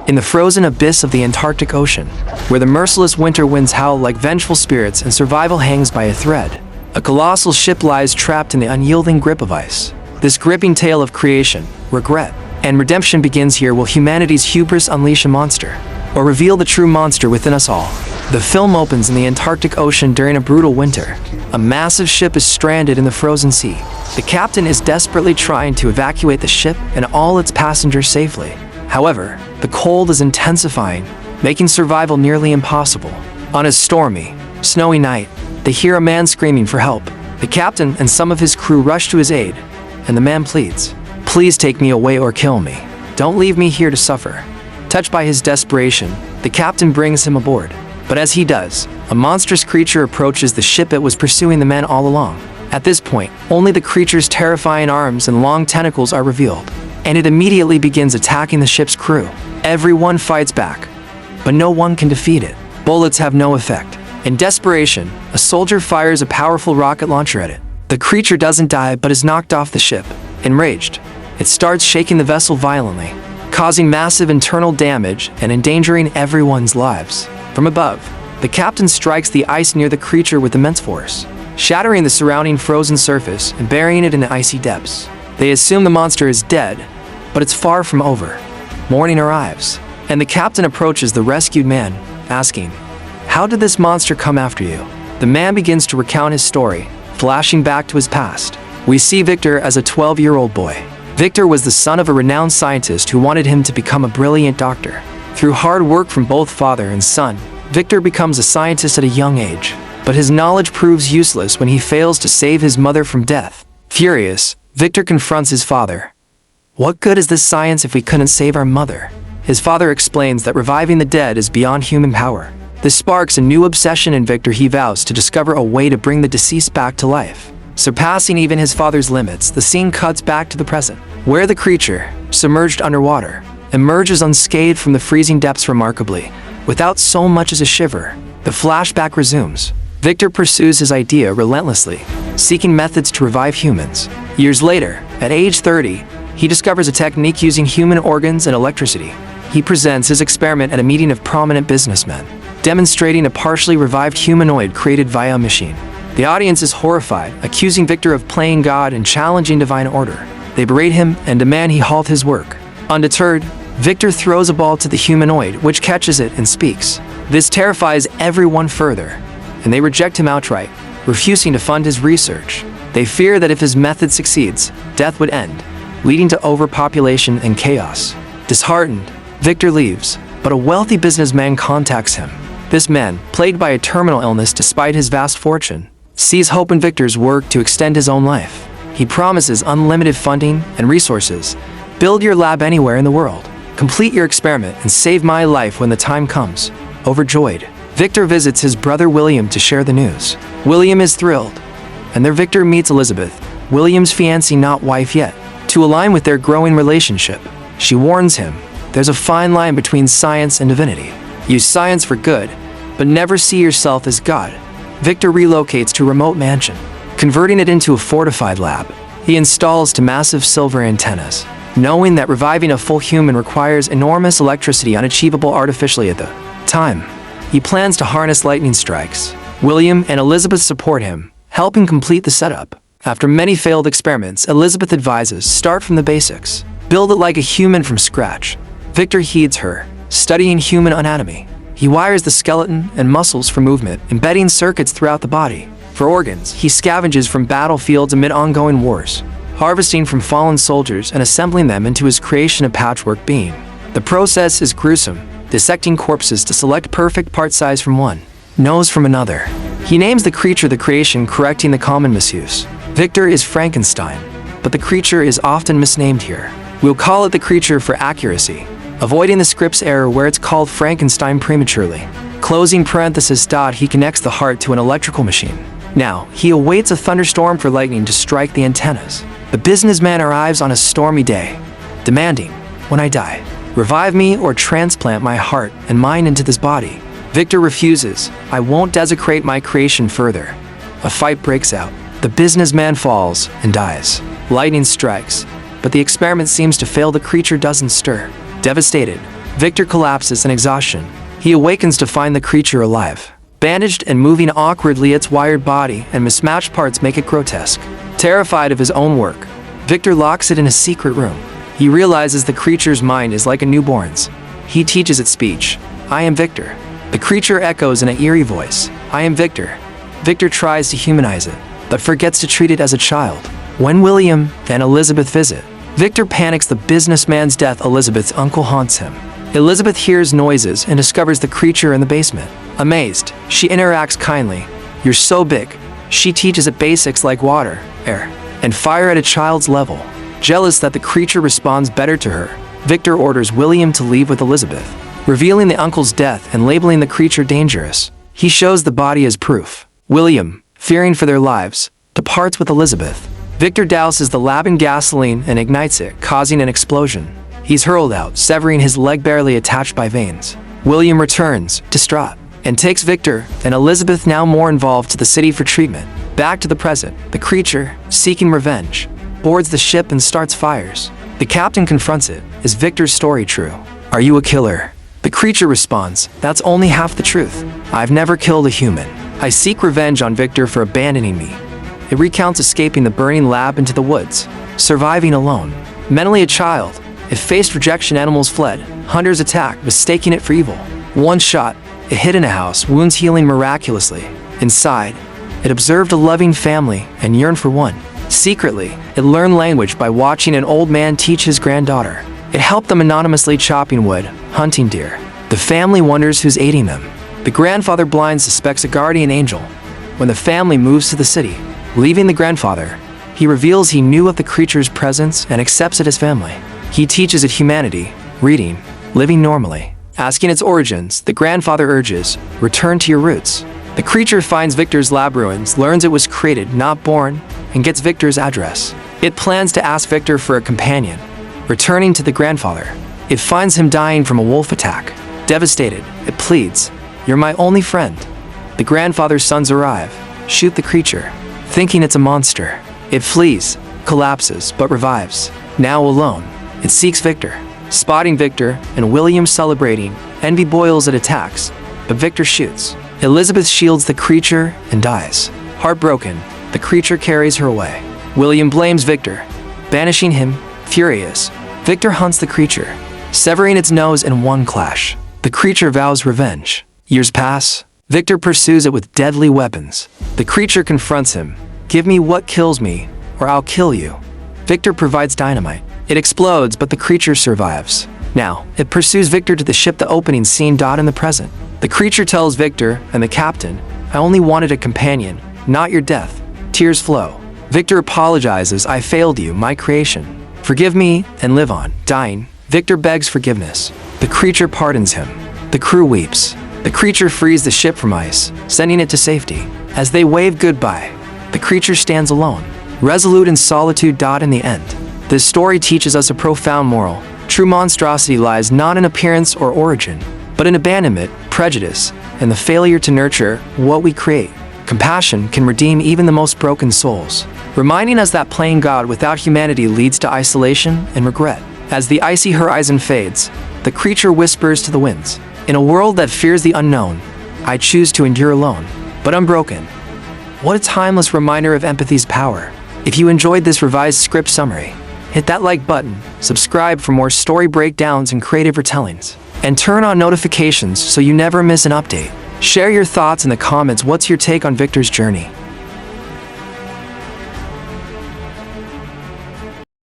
In the frozen abyss of the Antarctic Ocean, where the merciless winter winds howl like vengeful spirits and survival hangs by a thread, a colossal ship lies trapped in the unyielding grip of ice. This gripping tale of creation, regret, and redemption begins here. Will humanity's hubris unleash a monster, or reveal the true monster within us all? The film opens in the Antarctic Ocean during a brutal winter. A massive ship is stranded in the frozen sea. The captain is desperately trying to evacuate the ship and all its passengers safely. However, the cold is intensifying, making survival nearly impossible. On a stormy, snowy night, they hear a man screaming for help. The captain and some of his crew rush to his aid, and the man pleads, "Please take me away or kill me. Don't leave me here to suffer." Touched by his desperation, the captain brings him aboard. But as he does, a monstrous creature approaches the ship that was pursuing the man all along. At this point, only the creature's terrifying arms and long tentacles are revealed, and it immediately begins attacking the ship's crew. Everyone fights back, but no one can defeat it. Bullets have no effect. In desperation, a soldier fires a powerful rocket launcher at it. The creature doesn't die but is knocked off the ship. Enraged, it starts shaking the vessel violently, causing massive internal damage and endangering everyone's lives. From above, the captain strikes the ice near the creature with immense force, shattering the surrounding frozen surface and burying it in the icy depths. They assume the monster is dead, but it's far from over. Morning arrives, and the captain approaches the rescued man, asking, "How did this monster come after you?" The man begins to recount his story, flashing back to his past. We see Victor as a 12-year-old boy. Victor was the son of a renowned scientist who wanted him to become a brilliant doctor. Through hard work from both father and son, Victor becomes a scientist at a young age. But his knowledge proves useless when he fails to save his mother from death. Furious, Victor confronts his father. "What good is this science if we couldn't save our mother?" His father explains that reviving the dead is beyond human power. This sparks a new obsession in Victor. He vows to discover a way to bring the deceased back to life. Surpassing even his father's limits, the scene cuts back to the present, where the creature, submerged underwater, emerges unscathed from the freezing depths remarkably, without so much as a shiver. The flashback resumes. Victor pursues his idea relentlessly, seeking methods to revive humans. Years later, at age 30, he discovers a technique using human organs and electricity. He presents his experiment at a meeting of prominent businessmen, demonstrating a partially revived humanoid created via a machine. The audience is horrified, accusing Victor of playing God and challenging divine order. They berate him and demand he halt his work. Undeterred, Victor throws a ball to the humanoid, which catches it and speaks. This terrifies everyone further, and they reject him outright, refusing to fund his research. They fear that if his method succeeds, death would end, leading to overpopulation and chaos. Disheartened, Victor leaves, but a wealthy businessman contacts him. This man, plagued by a terminal illness despite his vast fortune, sees hope in Victor's work to extend his own life. He promises unlimited funding and resources. "Build your lab anywhere in the world. Complete your experiment and save my life when the time comes." Overjoyed, Victor visits his brother William to share the news. William is thrilled, and there Victor meets Elizabeth, William's fiancée, not wife yet. To align with their growing relationship, she warns him, there's a fine line between science and divinity. Use science for good, but never see yourself as God. Victor relocates to a remote mansion, converting it into a fortified lab. He installs two massive silver antennas, knowing that reviving a full human requires enormous electricity unachievable artificially at the time. He plans to harness lightning strikes. William and Elizabeth support him, helping complete the setup. After many failed experiments, Elizabeth advises, start from the basics. Build it like a human from scratch. Victor heeds her, studying human anatomy. He wires the skeleton and muscles for movement, embedding circuits throughout the body. For organs, he scavenges from battlefields amid ongoing wars, harvesting from fallen soldiers and assembling them into his creation of patchwork being. The process is gruesome, dissecting corpses to select perfect part size from one, nose from another. He names the creature the creation, correcting the common misuse. Victor is Frankenstein, but the creature is often misnamed here. We'll call it the creature for accuracy, avoiding the script's error where it's called Frankenstein prematurely. Closing parenthesis. He connects the heart to an electrical machine. Now, he awaits a thunderstorm for lightning to strike the antennas. The businessman arrives on a stormy day, demanding, "When I die, revive me or transplant my heart and mind into this body." Victor refuses. "I won't desecrate my creation further." A fight breaks out. The businessman falls and dies. Lightning strikes, but the experiment seems to fail. The creature doesn't stir. Devastated, Victor collapses in exhaustion. He awakens to find the creature alive. Bandaged and moving awkwardly, its wired body and mismatched parts make it grotesque. Terrified of his own work, Victor locks it in a secret room. He realizes the creature's mind is like a newborn's. He teaches it speech. I am Victor. The creature echoes in an eerie voice. I am Victor. Victor tries to humanize it, but forgets to treat it as a child. When William and Elizabeth visit, Victor panics. The businessman's death. Elizabeth's uncle haunts him. Elizabeth hears noises and discovers the creature in the basement. Amazed, she interacts kindly. You're so big. She teaches it basics like water, air, and fire at a child's level. Jealous that the creature responds better to her, Victor orders William to leave with Elizabeth, revealing the uncle's death and labeling the creature dangerous. He shows the body as proof. William, fearing for their lives, departs with Elizabeth. Victor douses the lab in gasoline and ignites it, causing an explosion. He's hurled out, severing his leg barely attached by veins. William returns, distraught, and takes Victor and Elizabeth, now more involved, to the city for treatment. Back to the present, the creature, seeking revenge, boards the ship and starts fires. The captain confronts it. Is Victor's story true? Are you a killer? The creature responds, that's only half the truth. I've never killed a human. I seek revenge on Victor for abandoning me. It recounts escaping the burning lab into the woods, surviving alone. Mentally a child, it faced rejection. Animals fled. Hunters attacked, mistaking it for evil. One shot, it hid in a house, wounds healing miraculously. Inside, it observed a loving family and yearned for one. Secretly, it learned language by watching an old man teach his granddaughter. It helped them anonymously chopping wood, hunting deer. The family wonders who's aiding them. The grandfather, blind, suspects a guardian angel. When the family moves to the city, leaving the grandfather, he reveals he knew of the creature's presence and accepts it as family. He teaches it humanity, reading, living normally. Asking its origins, the grandfather urges, return to your roots. The creature finds Victor's lab ruins, learns it was created, not born, and gets Victor's address. It plans to ask Victor for a companion. Returning to the grandfather, it finds him dying from a wolf attack. Devastated, it pleads, you're my only friend. The grandfather's sons arrive, shoot the creature, thinking it's a monster. It flees, collapses, but revives. Now alone, it seeks Victor. Spotting Victor and William celebrating, envy boils at attacks, but Victor shoots. Elizabeth shields the creature and dies. Heartbroken, the creature carries her away. William blames Victor, banishing him. Furious, Victor hunts the creature, severing its nose in one clash. The creature vows revenge. Years pass. Victor pursues it with deadly weapons. The creature confronts him. Give me what kills me, or I'll kill you. Victor provides dynamite. It explodes, but the creature survives. Now, it pursues Victor to the ship. The opening scene. In the present, the creature tells Victor and the captain, I only wanted a companion, not your death. Tears flow. Victor apologizes. I failed you, my creation. Forgive me and live on. Dying, Victor begs forgiveness. The creature pardons him. The crew weeps. The creature frees the ship from ice, sending it to safety. As they wave goodbye, the creature stands alone, resolute in solitude. In the end, this story teaches us a profound moral. True monstrosity lies not in appearance or origin, but in abandonment, prejudice, and the failure to nurture what we create. Compassion can redeem even the most broken souls, reminding us that playing God without humanity leads to isolation and regret. As the icy horizon fades, the creature whispers to the winds, in a world that fears the unknown, I choose to endure alone, but unbroken. What a timeless reminder of empathy's power. If you enjoyed this revised script summary, hit that like button, subscribe for more story breakdowns and creative retellings, and turn on notifications so you never miss an update. Share your thoughts in the comments. What's your take on Victor's journey?